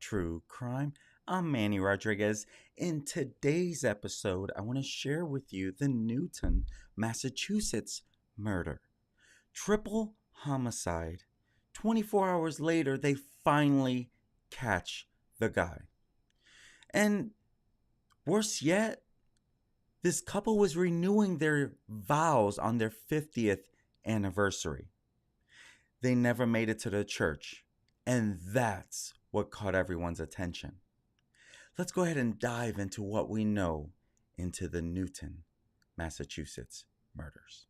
True Crime. I'm Manny Rodriguez. In today's episode, I want to share with you the Newton, Massachusetts murder. Triple homicide. 24 hours later, they finally catch the guy. And worse yet, this couple was renewing their vows on their 50th anniversary. They never made it to the church, and that's what caught everyone's attention. Let's go ahead and dive into what we know into the Newton, Massachusetts murders.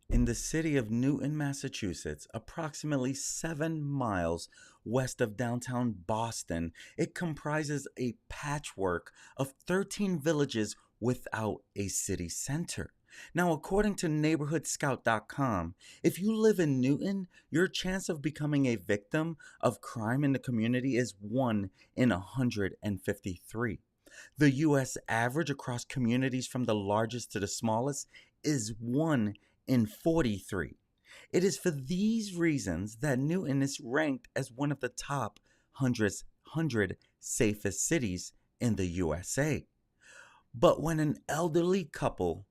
In the city of Newton, Massachusetts, approximately 7 miles west of downtown Boston, it comprises a patchwork of 13 villages without a city center. Now, according to neighborhoodscout.com, if you live in Newton, your chance of becoming a victim of crime in the community is 1 in 153. The U.S. average across communities from the largest to the smallest is 1 in 43. It is for these reasons that Newton is ranked as one of the top 100 safest cities in the USA. But when an elderly couple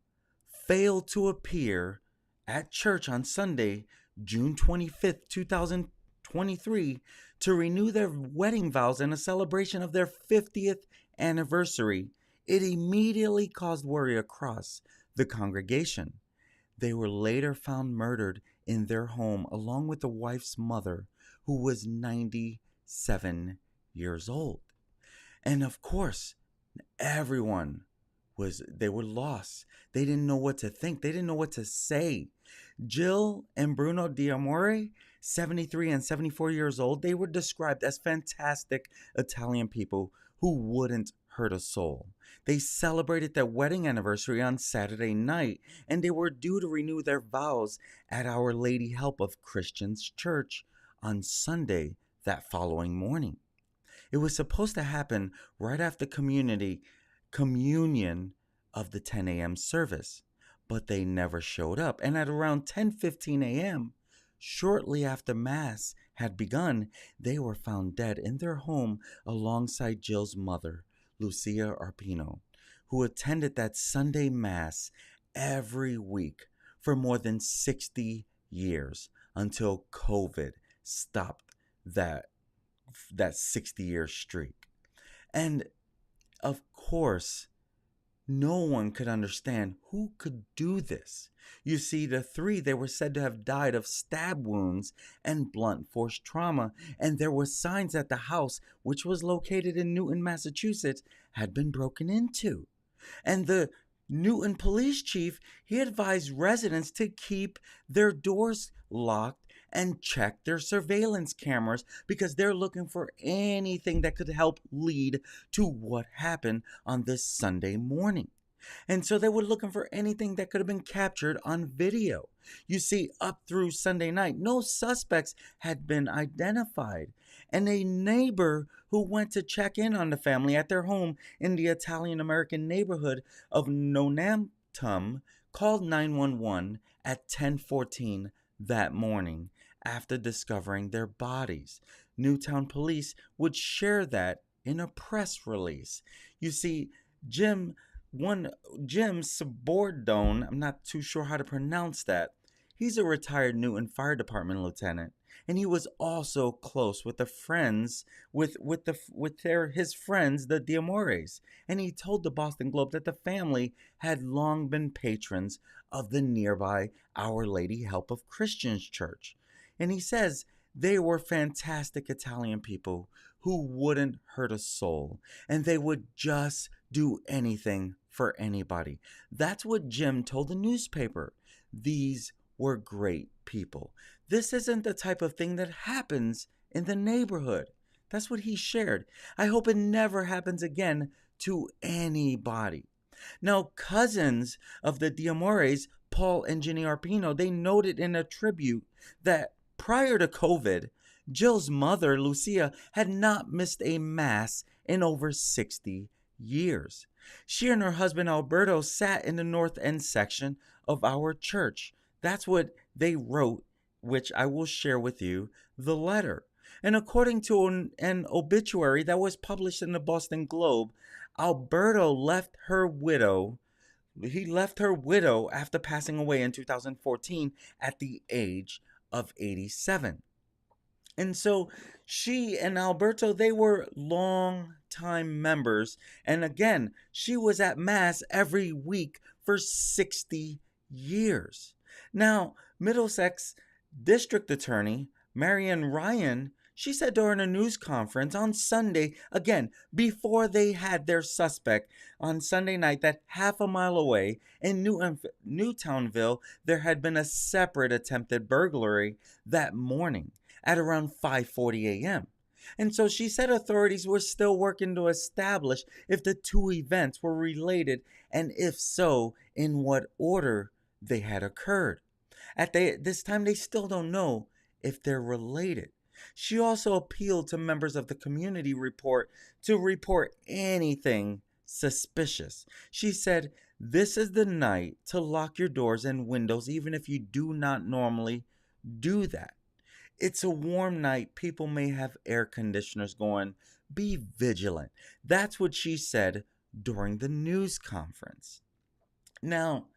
failed to appear at church on Sunday, June 25th, 2023, to renew their wedding vows in a celebration of their 50th anniversary, it immediately caused worry across the congregation. They were later found murdered in their home along with the wife's mother, who was 97 years old. And of course, they were lost. They didn't know what to think. They didn't know what to say. Jill and Bruno D'Amore, 73 and 74 years old, they were described as fantastic Italian people who wouldn't hurt a soul. They celebrated their wedding anniversary on Saturday night, and they were due to renew their vows at Our Lady Help of Christians Church on Sunday that following morning. It was supposed to happen right after communion of the 10 a.m. service, but they never showed up. And at around 10:15 a.m., shortly after Mass had begun, they were found dead in their home alongside Jill's mother, Lucia Arpino, who attended that Sunday Mass every week for more than 60 years until COVID stopped that 60-year streak. And of course, no one could understand who could do this. You see, the three, they were said to have died of stab wounds and blunt force trauma, and there were signs that the house, which was located in Newton, Massachusetts, had been broken into. And the Newton police chief, he advised residents to keep their doors locked and check their surveillance cameras because they're looking for anything that could help lead to what happened on this Sunday morning. And so they were looking for anything that could have been captured on video. You see, up through Sunday night, no suspects had been identified. And a neighbor who went to check in on the family at their home in the Italian-American neighborhood of Nonantum called 911 at 10:14 that morning after discovering their bodies. Newtown police would share that in a press release. You see, Jim Sabordone, I'm not too sure how to pronounce that. He's a retired Newton Fire Department lieutenant, and he was also close with his friends, the D'Amores. And he told the Boston Globe that the family had long been patrons of the nearby Our Lady Help of Christians Church. And he says they were fantastic Italian people who wouldn't hurt a soul, and they would just do anything for anybody. That's what Jim told the newspaper. These were great people. This isn't the type of thing that happens in the neighborhood. That's what he shared. I hope it never happens again to anybody. Now, cousins of the D'Amores, Paul and Ginny Arpino, they noted in a tribute that prior to COVID, Jill's mother, Lucia, had not missed a mass in over 60 years. She and her husband Alberto sat in the North End section of our church. That's what they wrote, which I will share with you the letter. And according to an obituary that was published in the Boston Globe, Alberto left her widow. He left her widow after passing away in 2014 at the age of 87. And so she and Alberto, they were long time members. And again, she was at Mass every week for 60 years. Now, Middlesex District Attorney Marian Ryan, she said during a news conference on Sunday, again, before they had their suspect on Sunday night, that half a mile away in Newtownville, there had been a separate attempted burglary that morning at around 5:40 a.m. And so she said authorities were still working to establish if the two events were related, and if so, in what order they had occurred. At this time, they still don't know if they're related. She also appealed to members of the community to report anything suspicious. She said, "This is the night to lock your doors and windows, even if you do not normally do that. It's a warm night. People may have air conditioners going. Be vigilant." That's what she said during the news conference. Now,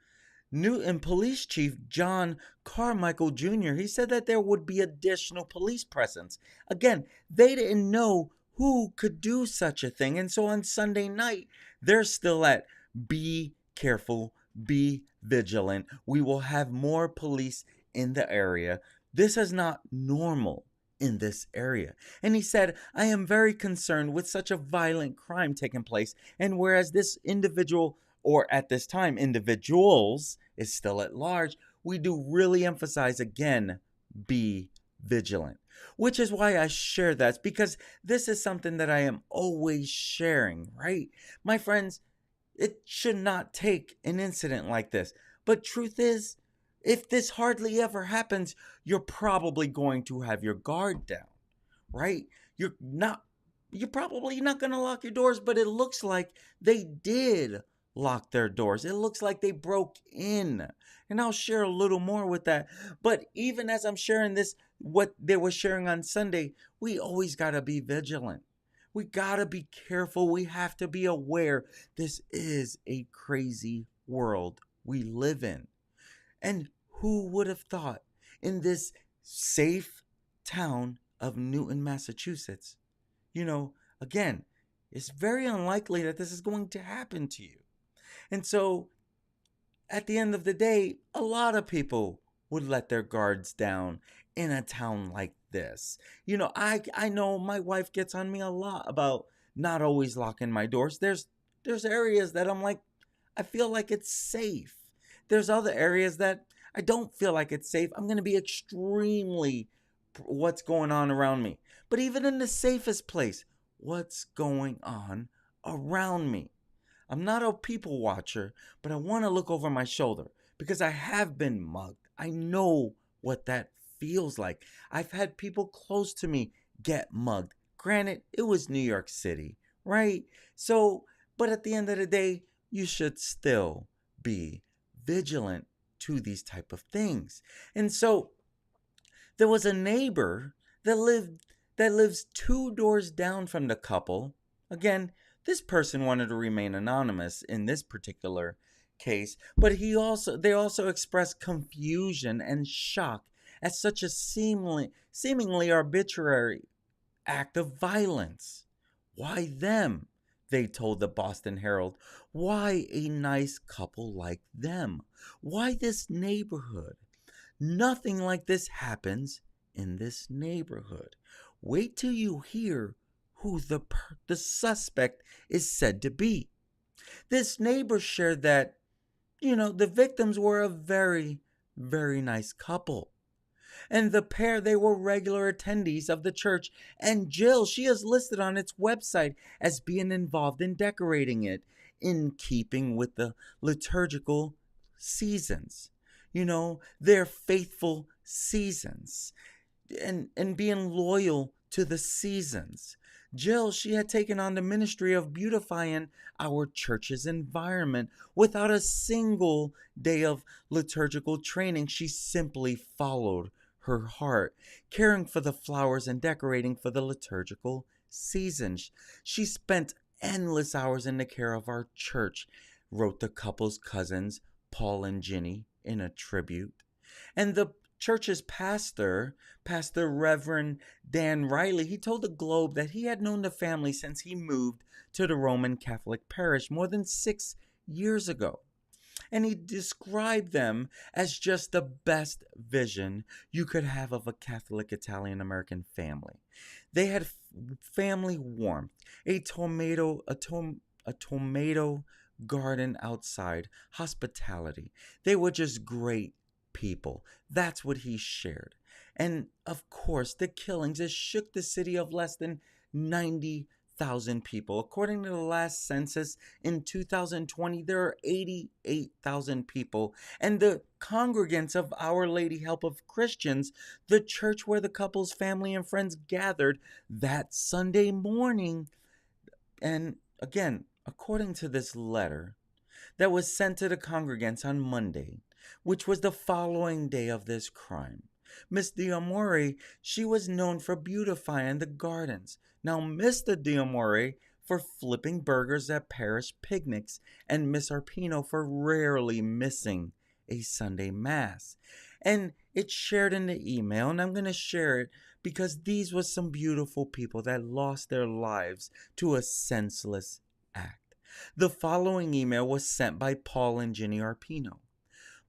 Newton Police Chief John Carmichael Jr., he said that there would be additional police presence. Again, they didn't know who could do such a thing. And so on Sunday night, they're still at be careful, be vigilant. We will have more police in the area. This is not normal in this area. And he said, "I am very concerned with such a violent crime taking place. And whereas this individual, or at this time, individuals, is still at large, we do really emphasize again, be vigilant." Which is why I share that, because this is something that I am always sharing, right? My friends, it should not take an incident like this. But truth is, if this hardly ever happens, you're probably going to have your guard down, right? You're probably not going to lock your doors, but it looks like they did lock their doors. It looks like they broke in. And I'll share a little more with that. But even as I'm sharing this, what they were sharing on Sunday, we always got to be vigilant. We got to be careful. We have to be aware. This is a crazy world we live in. And who would have thought in this safe town of Newton, Massachusetts, again, it's very unlikely that this is going to happen to you. And so at the end of the day, a lot of people would let their guards down in a town like this. I know my wife gets on me a lot about not always locking my doors. There's areas that I'm like, I feel like it's safe. There's other areas that I don't feel like it's safe. I'm going to be extremely what's going on around me. But even in the safest place, what's going on around me? I'm not a people watcher, but I want to look over my shoulder because I have been mugged. I know what that feels like. I've had people close to me get mugged. Granted, it was New York City, right? So, but at the end of the day, you should still be vigilant to these type of things. And so there was a neighbor that lives 2 doors down from the couple. Again, this person wanted to remain anonymous in this particular case, but they also expressed confusion and shock at such a seemingly arbitrary act of violence. Why them? They told the Boston Herald. Why a nice couple like them? Why this neighborhood? Nothing like this happens in this neighborhood. Wait till you hear who the suspect is said to be. This neighbor shared that, the victims were a very, very nice couple. And the pair, they were regular attendees of the church. And Jill, she is listed on its website as being involved in decorating it in keeping with the liturgical seasons. Their faithful seasons and being loyal to the seasons. Jill, she had taken on the ministry of beautifying our church's environment without a single day of liturgical training. She simply followed her heart, caring for the flowers and decorating for the liturgical seasons. She spent endless hours in the care of our church, wrote the couple's cousins, Paul and Ginny, in a tribute. And the church's Pastor Reverend Dan Riley, he told the Globe that he had known the family since he moved to the Roman Catholic parish more than 6 years ago. And he described them as just the best vision you could have of a Catholic Italian American family. They had family warmth, a tomato garden outside, hospitality. They were just great people. That's what he shared. And of course, the killings has shook the city of less than 90,000 people. According to the last census in 2020, there are 88,000 people. And the congregants of Our Lady Help of Christians, the church where the couple's family and friends gathered that Sunday morning. And again, according to this letter that was sent to the congregants on Monday, which was the following day of this crime, Miss D'Amore, she was known for beautifying the gardens. Now, Mr. D'Amore for flipping burgers at parish picnics, and Miss Arpino for rarely missing a Sunday Mass. And it's shared in the email, and I'm going to share it because these were some beautiful people that lost their lives to a senseless act. The following email was sent by Paul and Ginny Arpino.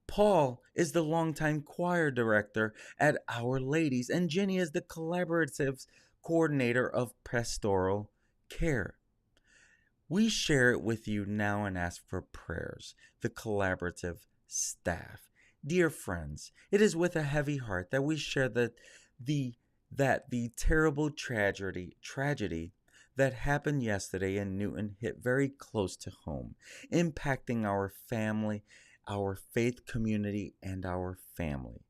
Paul is the longtime choir director at Our Ladies, and Ginny is the collaborative coordinator of pastoral care. We share it with you now and ask for prayers, the collaborative staff. Dear friends, it is with a heavy heart that we share that the terrible tragedy that happened yesterday in Newton hit very close to home, impacting our family, our faith community, and our family.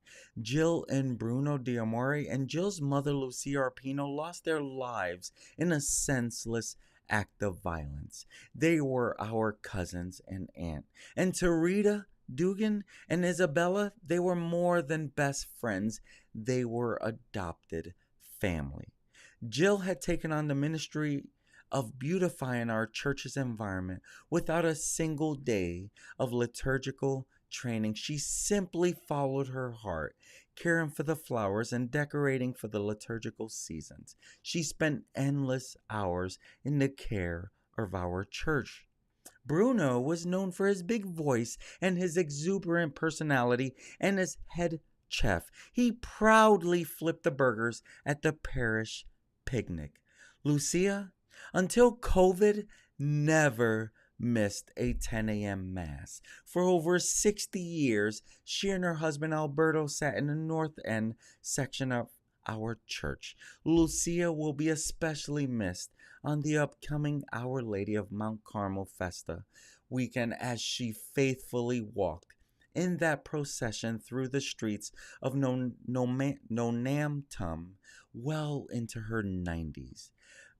Jill and Bruno D'Amore and Jill's mother, Lucia Arpino, lost their lives in a senseless act of violence. They were our cousins and aunt. And to Rita Dugan and Isabella, they were more than best friends. They were adopted family. Jill had taken on the ministry of beautifying our church's environment without a single day of liturgical training. She simply followed her heart, caring for the flowers and decorating for the liturgical seasons. She spent endless hours in the care of our church. Bruno was known for his big voice and his exuberant personality and his head chef. He proudly flipped the burgers at the parish picnic. Lucia, until COVID, never missed a 10 a.m. Mass. For over 60 years, she and her husband Alberto sat in the north end section of our church. Lucia will be especially missed on the upcoming Our Lady of Mount Carmel Festa weekend as she faithfully walked in that procession through the streets of Nonamtum well into her 90s.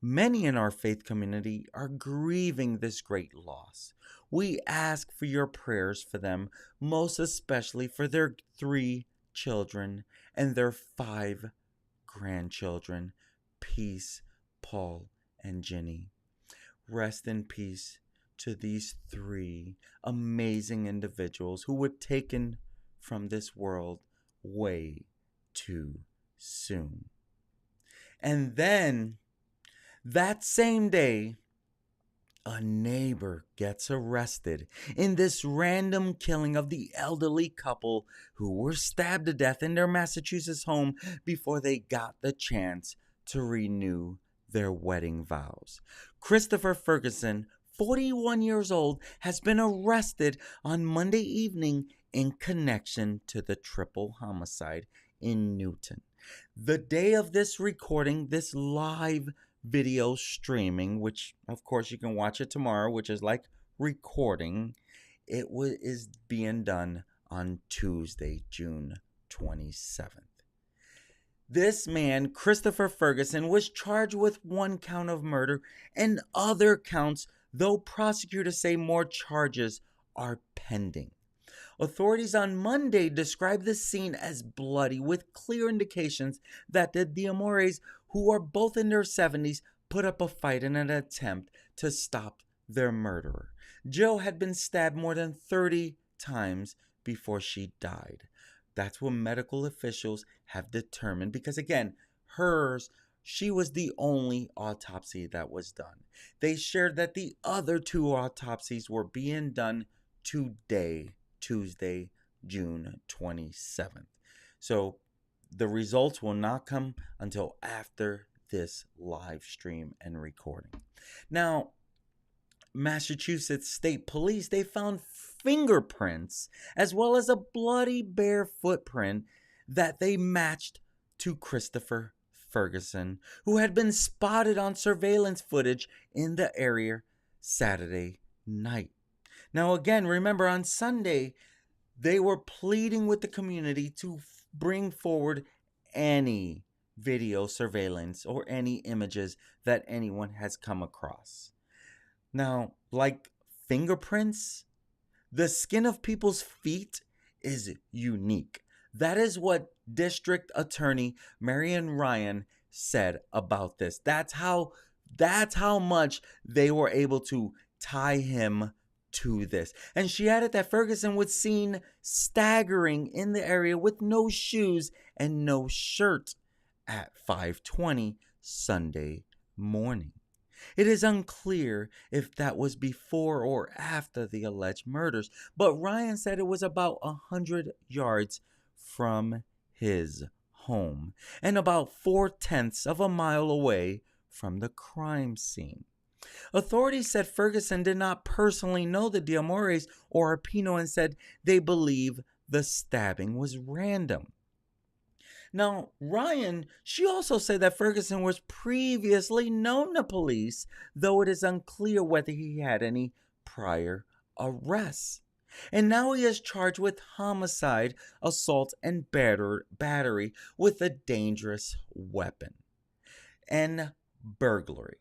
Many in our faith community are grieving this great loss. We ask for your prayers for them, most especially for their 3 children and their 5 grandchildren, Peace, Paul, and Ginny. Rest in peace to these 3 amazing individuals who were taken from this world way too soon. And then, that same day, a neighbor gets arrested in this random killing of the elderly couple who were stabbed to death in their Massachusetts home before they got the chance to renew their wedding vows. Christopher Ferguson, 41 years old, has been arrested on Monday evening in connection to the triple homicide in Newton. The day of this recording, this live video streaming, which of course you can watch it tomorrow, which is like recording, is being done on Tuesday, June 27th. This man, Christopher Ferguson, was charged with one count of murder and other counts, though prosecutors say more charges are pending. Authorities on Monday described the scene as bloody, with clear indications that the D'Amores, who are both in their 70s, put up a fight in an attempt to stop their murderer. Jill had been stabbed more than 30 times before she died. That's what medical officials have determined, because again, she was the only autopsy that was done. They shared that the other two autopsies were being done today, Tuesday, June 27th. So the results will not come until after this live stream and recording. Now, Massachusetts State Police, they found fingerprints as well as a bloody bare footprint that they matched to Christopher Ferguson, who had been spotted on surveillance footage in the area Saturday night. Now again, remember on Sunday, they were pleading with the community to bring forward any video surveillance or any images that anyone has come across. Now, like fingerprints, the skin of people's feet is unique. That is what District Attorney Marian Ryan said about this. That's how much they were able to tie him to this. And she added that Ferguson was seen staggering in the area with no shoes and no shirt at 5:20 Sunday morning. It is unclear if that was before or after the alleged murders, but Ryan said it was about 100 yards from his home and about 4/10 of a mile away from the crime scene. Authorities said Ferguson did not personally know the D'Amores or Arpino and said they believe the stabbing was random. Now, Ryan, she also said that Ferguson was previously known to police, though it is unclear whether he had any prior arrests. And now he is charged with homicide, assault, and battery with a dangerous weapon, and burglary.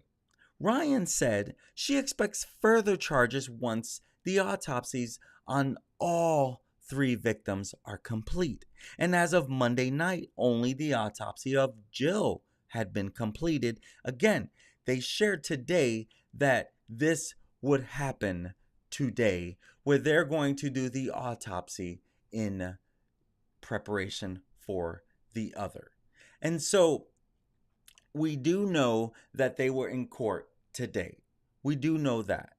Ryan said she expects further charges once the autopsies on all three victims are complete. And as of Monday night, only the autopsy of Jill had been completed. Again, they shared today that this would happen today, where they're going to do the autopsy in preparation for the other. And so we do know that they were in court today. We do know that.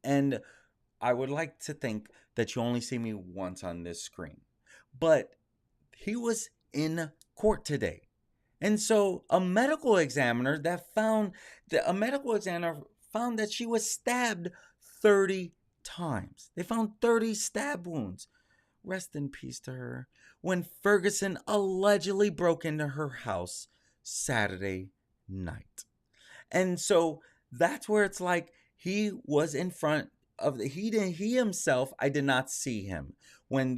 And I would like to think that you only see me once on this screen. But he was in court today. And so a medical examiner found that she was stabbed 30 times. They found 30 stab wounds. Rest in peace to her. When Ferguson allegedly broke into her house Saturday night. And so that's where it's like he was in front of he himself. I did not see him when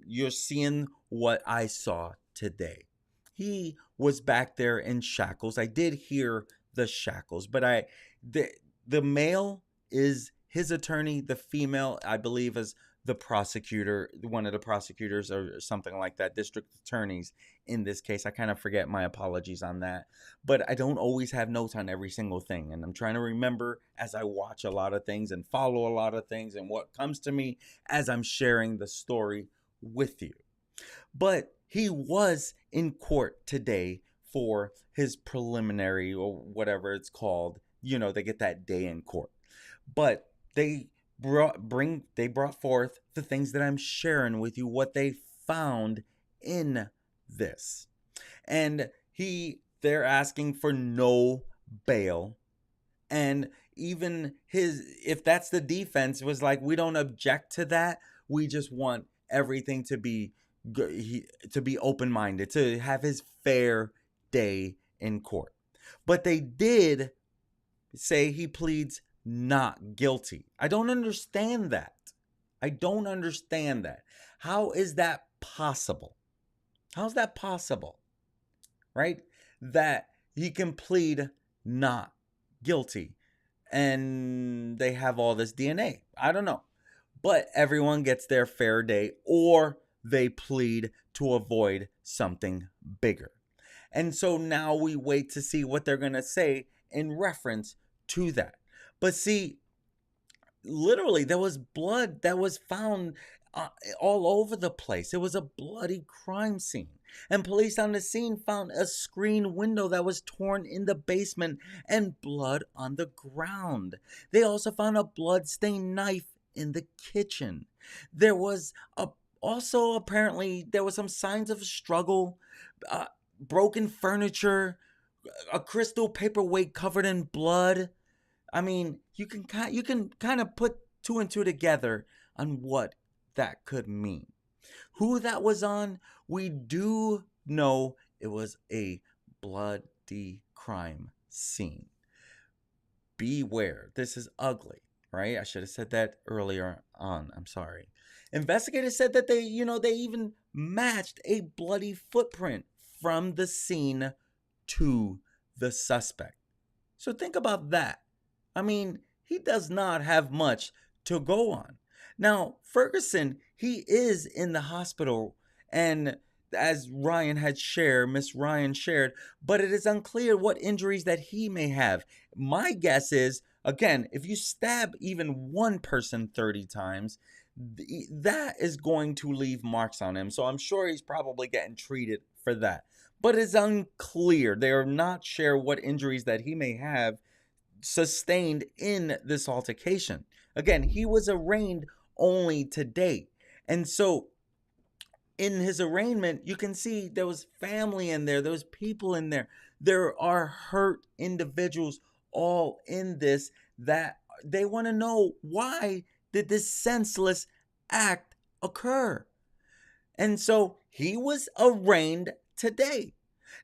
you're seeing what I saw today. He was back there in shackles. I did hear the shackles, but the male is his attorney. The female, I believe, is the prosecutor, one of the prosecutors or something like that, district attorneys in this case. I kind of forget, my apologies on that. But I don't always have notes on every single thing. And I'm trying to remember as I watch a lot of things and follow a lot of things and what comes to me as I'm sharing the story with you. But he was in court today for his preliminary or whatever it's called. You know, they get that day in court. But they brought forth the things that I'm sharing with you, what they found in this. And they're asking for no bail. And even if that's the defense, was like, we don't object to that. We just want everything to be to be open-minded, to have his fair day in court. But they did say he pleads not guilty. I don't understand that. I don't understand that. How is that possible? How's that possible? Right? That he can plead not guilty and they have all this DNA. I don't know. But everyone gets their fair day, or they plead to avoid something bigger. And so now we wait to see what they're going to say in reference to that. But see, literally, there was blood that was found all over the place. It was a bloody crime scene. And police on the scene found a screen window that was torn in the basement and blood on the ground. They also found a blood-stained knife in the kitchen. There was also apparently there was some signs of a struggle, broken furniture, a crystal paperweight covered in blood. I mean, you can kind of put two and two together on what that could mean. Who that was on, we do know it was a bloody crime scene. Beware, this is ugly, right? I should have said that earlier on. I'm sorry. Investigators said that they even matched a bloody footprint from the scene to the suspect. So think about that. I mean, he does not have much to go on. Now, Ferguson, he is in the hospital, and as Miss Ryan shared, but it is unclear what injuries that he may have. My guess is, again, if you stab even one person 30 times, that is going to leave marks on him. So I'm sure he's probably getting treated for that. But it's unclear. They are not sure what injuries that he may have sustained in this altercation. Again, he was arraigned only today. And so in his arraignment, you can see there was family in there. There was people in there. There are hurt individuals all in this that they want to know, why did this senseless act occur? And so he was arraigned today.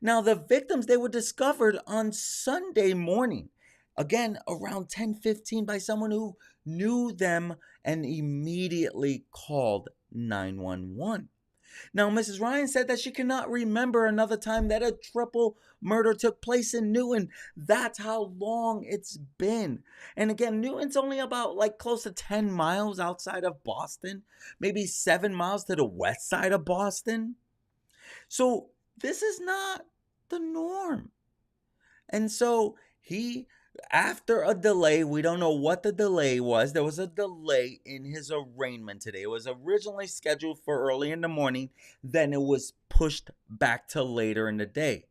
Now, the victims, they were discovered on Sunday morning. Again, around 10:15 by someone who knew them and immediately called 911. Now, Mrs. Ryan said that she cannot remember another time that a triple murder took place in Newton. That's how long it's been. And again, Newton's only about close to 10 miles outside of Boston, maybe 7 miles to the west side of Boston. So this is not the norm. And so after a delay, we don't know what the delay was. There was a delay in his arraignment today. It was originally scheduled for early in the morning. Then it was pushed back to later in the day.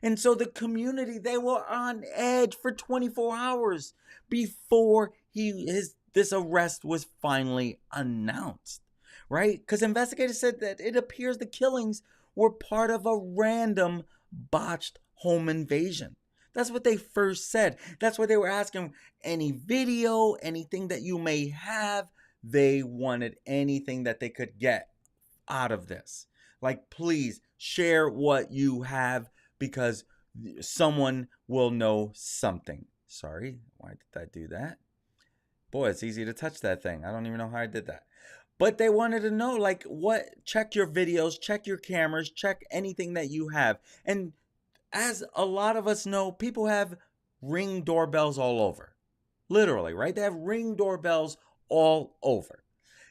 And so the community, they were on edge for 24 hours before this arrest was finally announced, right? Because investigators said that it appears the killings were part of a random botched home invasion. That's what they first said. That's what they were asking. Any video, anything that you may have. They wanted anything that they could get out of this. Please share what you have, because someone will know something. Sorry, why did I do that? Boy, it's easy to touch that thing. I don't even know how I did that. But they wanted to know, check your videos, check your cameras, check anything that you have. And as a lot of us know, people have Ring doorbells all over. Literally, right? They have Ring doorbells all over.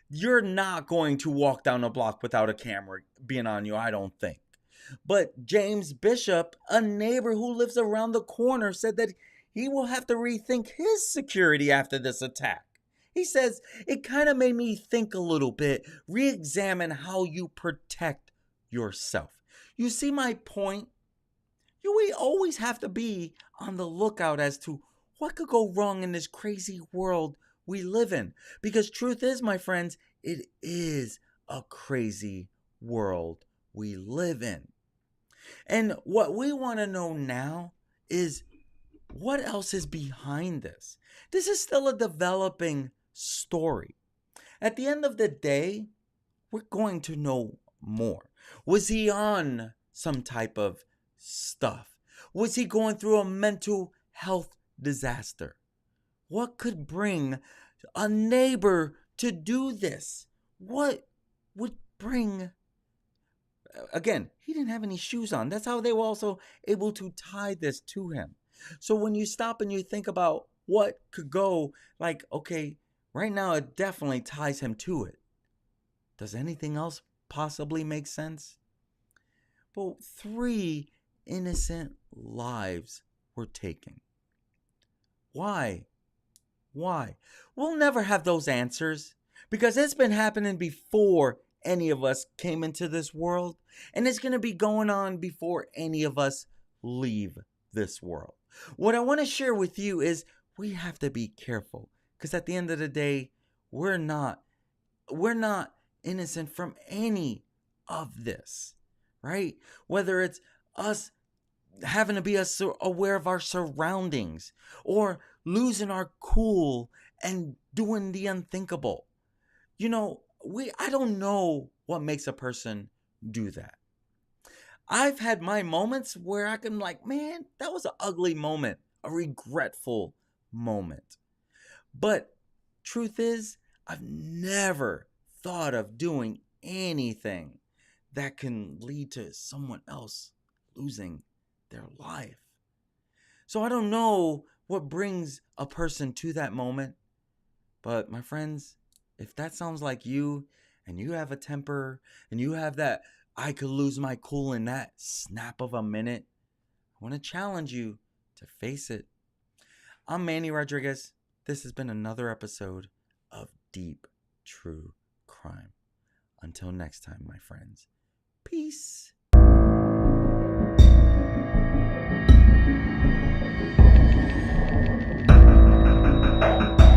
You're not going to walk down a block without a camera being on you, I don't think. But James Bishop, a neighbor who lives around the corner, said that he will have to rethink his security after this attack. He says, it kind of made me think a little bit, re-examine how you protect yourself. You see my point? We always have to be on the lookout as to what could go wrong in this crazy world we live in. Because truth is, my friends, it is a crazy world we live in. And what we want to know now is, what else is behind this? This is still a developing story. At the end of the day, we're going to know more? Was he on some type of stuff? Was he going through a mental health disaster? What could bring a neighbor to do this? What would bring. Again, he didn't have any shoes on. That's how they were also able to tie this to him. So when you stop and you think about what could go, like, okay, right now it definitely ties him to it. Does anything else possibly make sense? But 3 innocent lives were taken. Why? Why? We'll never have those answers because it's been happening before any of us came into this world, and it's going to be going on before any of us leave this world. What I want to share with you is we have to be careful because at the end of the day, we're not innocent from any of this, right? Whether it's us having to be aware of our surroundings or losing our cool and doing the unthinkable. You know, I don't know what makes a person do that. I've had my moments where I can like, man, that was an ugly moment, a regretful moment. But truth is, I've never thought of doing anything that can lead to someone else losing their life. So I don't know what brings a person to that moment. But my friends, if that sounds like you and you have a temper and you have that I could lose my cool in that snap of a minute, I want to challenge you to face it. I'm Manny Rodriguez. This has been another episode of Deep True Crime. Until next time, my friends. Peace.